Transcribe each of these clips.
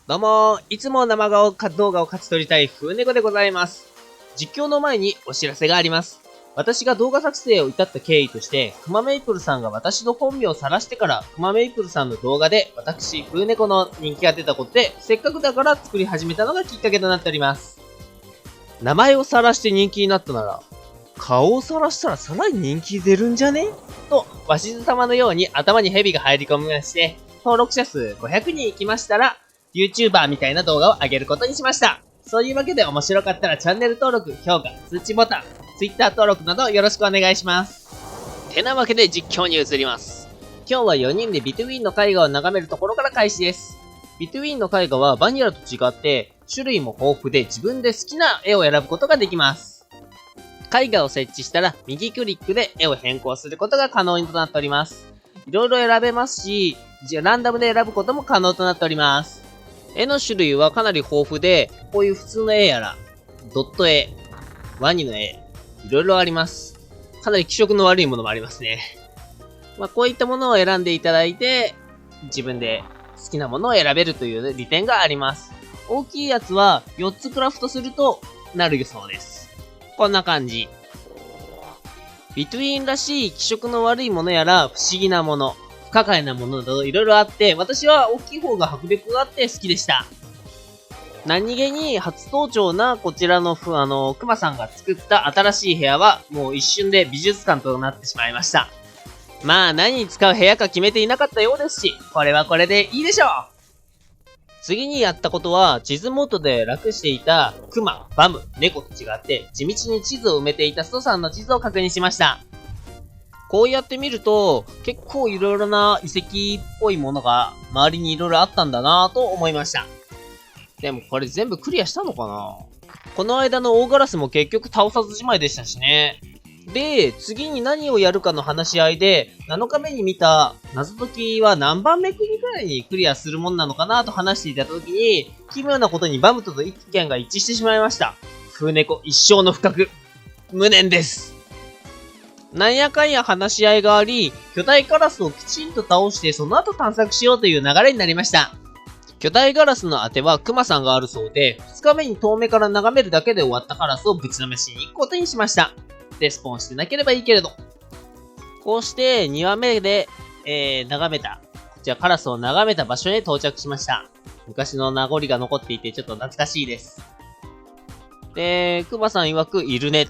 どうもいつも生顔動画を勝ち取りたい風猫でございます。実況の前にお知らせがあります。私が動画作成を至った経緯として、くまメイプルさんが私の本名を晒してから、くまメイプルさんの動画で私、風猫の人気が出たことで、せっかくだから作り始めたのがきっかけとなっております。名前を晒して人気になったなら、顔を晒したらさらに人気出るんじゃねと、鷲津様のように頭に蛇が入り込みまして、登録者数500人いきましたら、YouTuber みたいな動画を上げることにしました。そういうわけで面白かったらチャンネル登録、評価、通知ボタン、Twitter 登録などよろしくお願いします。てなわけで実況に移ります。今日は4人でビトゥインの絵画を眺めるところから開始です。ビトゥインの絵画はバニラと違って種類も豊富で自分で好きな絵を選ぶことができます。絵画を設置したら右クリックで絵を変更することが可能となっております。いろいろ選べますし、ランダムで選ぶことも可能となっております。絵の種類はかなり豊富で、こういう普通の絵やら、ドット絵、ワニの絵、いろいろあります。かなり気色の悪いものもありますね。こういったものを選んでいただいて、自分で好きなものを選べるという利点があります。大きいやつは4つクラフトするとなるそうです。こんな感じ。ビトゥインらしい気色の悪いものやら、不思議なもの、不可解なものなどいろいろあって、私は大きい方が迫力があって好きでした。何気に初登場なこちらのクマさんが作った新しい部屋はもう一瞬で美術館となってしまいました。まあ何に使う部屋か決めていなかったようですし、これはこれでいいでしょう。次にやったことは地図モードで楽していたクマ、バム、猫と違って地道に地図を埋めていたストさんの地図を確認しました。こうやって見ると、結構いろいろな遺跡っぽいものが周りにいろいろあったんだなぁと思いました。でもこれ全部クリアしたのかな？この間の大ガラスも結局倒さずじまいでしたしね。で、次に何をやるかの話し合いで、7日目に見た謎解きは何番目くらいにクリアするもんなのかなと話していた時に、奇妙なことにバムと意見が一致してしまいました。風猫一生の不覚。無念です。なんやかんや話し合いがあり、巨大カラスをきちんと倒してその後探索しようという流れになりました。巨大ガラスの当てはクマさんがあるそうで、2日目に遠目から眺めるだけで終わったカラスをぶちのめしに行くことにしました。レスポンしてなければいいけれど。こうして2話目で、眺めた、こちらカラスを眺めた場所へ到着しました。昔の名残が残っていてちょっと懐かしいです。で、クマさん曰くいるね。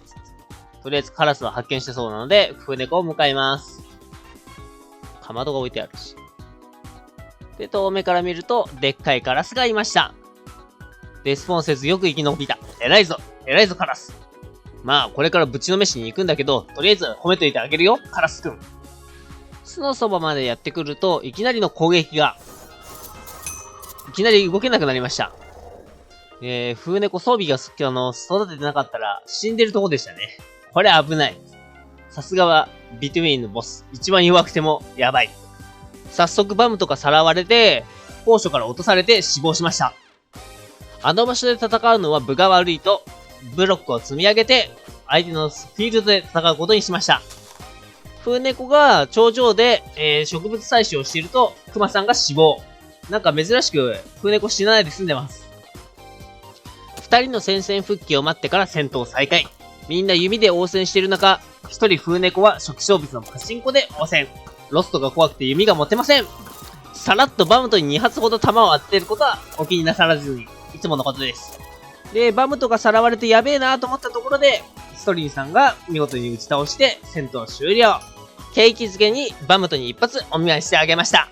とりあえずカラスを発見したそうなので、風猫を向かいます。かまどが置いてあるし。で、遠目から見ると、でっかいカラスがいました。レスポンせずよく生き延びた。偉いぞカラス。まあ、これからぶちのめしに行くんだけど、とりあえず褒めといてあげるよ、カラスくん。巣のそばまでやってくると、いきなりの攻撃が。いきなり動けなくなりました。風猫装備が育ててなかったら死んでるとこでしたね。これ危ない。さすがはビトゥインのボス。一番弱くてもやばい。早速バムとかさらわれて、高所から落とされて死亡しました。あの場所で戦うのは分が悪いと、ブロックを積み上げて、相手のフィールドで戦うことにしました。風猫が頂上で、植物採取をしていると、クマさんが死亡。なんか珍しく、風猫死なないで済んでます。二人の戦線復帰を待ってから戦闘再開。みんな弓で応戦している中、一人風猫は初期勝負のパチンコで応戦。ロストが怖くて弓が持てません。さらっとバムトに2発ほど弾を当てていることはお気になさらずに、いつものことです。で、バムトがさらわれてやべえなと思ったところで、ストリンさんが見事に打ち倒して戦闘終了。景気づけにバムトに一発お見舞いしてあげました。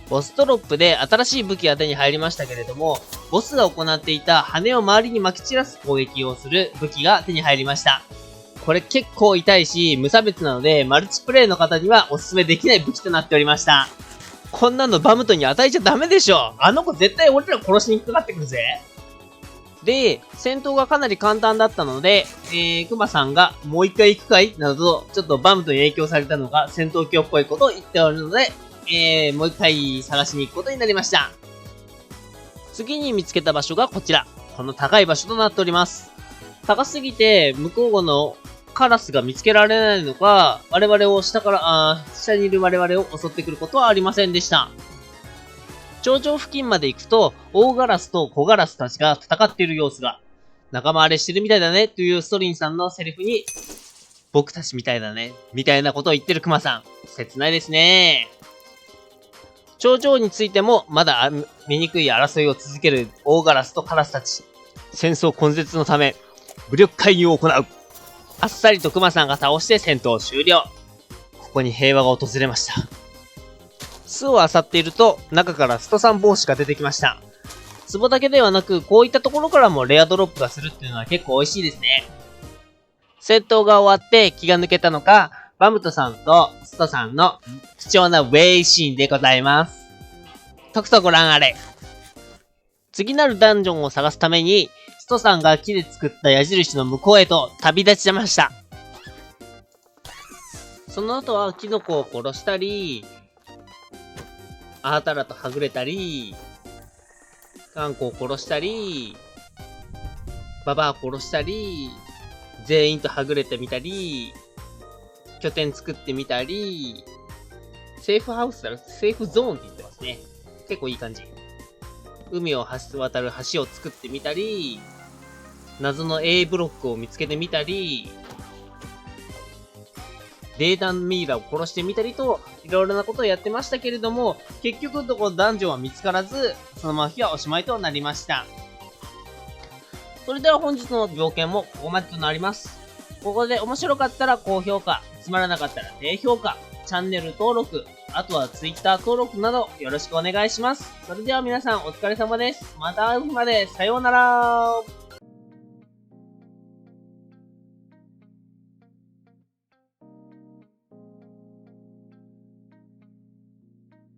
ボストロップで新しい武器が手に入りましたけれども、ボスが行っていた羽を周りに撒き散らす攻撃をする武器が手に入りました。これ結構痛いし、無差別なので、マルチプレイの方にはおすすめできない武器となっておりました。こんなのバムトに与えちゃダメでしょ。あの子絶対俺ら殺しにかかってくるぜ。で、戦闘がかなり簡単だったので、クマさんがもう一回行くかいなどと、ちょっとバムトに影響されたのが戦闘狂っぽいことを言っておるので、もう一回探しに行くことになりました。次に見つけた場所がこちら。この高い場所となっております。高すぎて、向こうのカラスが見つけられないのか、我々を下にいる我々を襲ってくることはありませんでした。頂上付近まで行くと、大ガラスと小ガラスたちが戦っている様子が、仲間割れしてるみたいだね、というストリンさんのセリフに、僕たちみたいだね、みたいなことを言ってるクマさん。切ないですね。頂上についても、まだ醜い争いを続ける大ガラスとカラスたち。戦争根絶のため、武力会議を行う。あっさりとクマさんが倒して戦闘終了。ここに平和が訪れました。巣を漁っていると、中からストサン帽子が出てきました。壺だけではなく、こういったところからもレアドロップがするっていうのは結構美味しいですね。戦闘が終わって気が抜けたのか、バムトさんとストさんの貴重なウェイシーンでございます。とくとご覧あれ。次なるダンジョンを探すために、ストさんが木で作った矢印の向こうへと旅立ちました。その後はキノコを殺したり、アータラとはぐれたり、ガンコを殺したり、ババア殺したり、全員とはぐれてみたり、拠点作ってみたり、セーフハウスだろ、セーフゾーンって言ってますね。結構いい感じ。海を渡る橋を作ってみたり、謎の A ブロックを見つけてみたり、データミイラを殺してみたりと、いろいろなことをやってましたけれども、結局どこダンジョンは見つからず、そのまま日はおしまいとなりました。それでは本日の冒険もここまでとなります。ここで面白かったら高評価、つまらなかったら低評価、チャンネル登録、あとは Twitter 登録などよろしくお願いします。それでは皆さんお疲れ様です。また会う日まで、さようなら。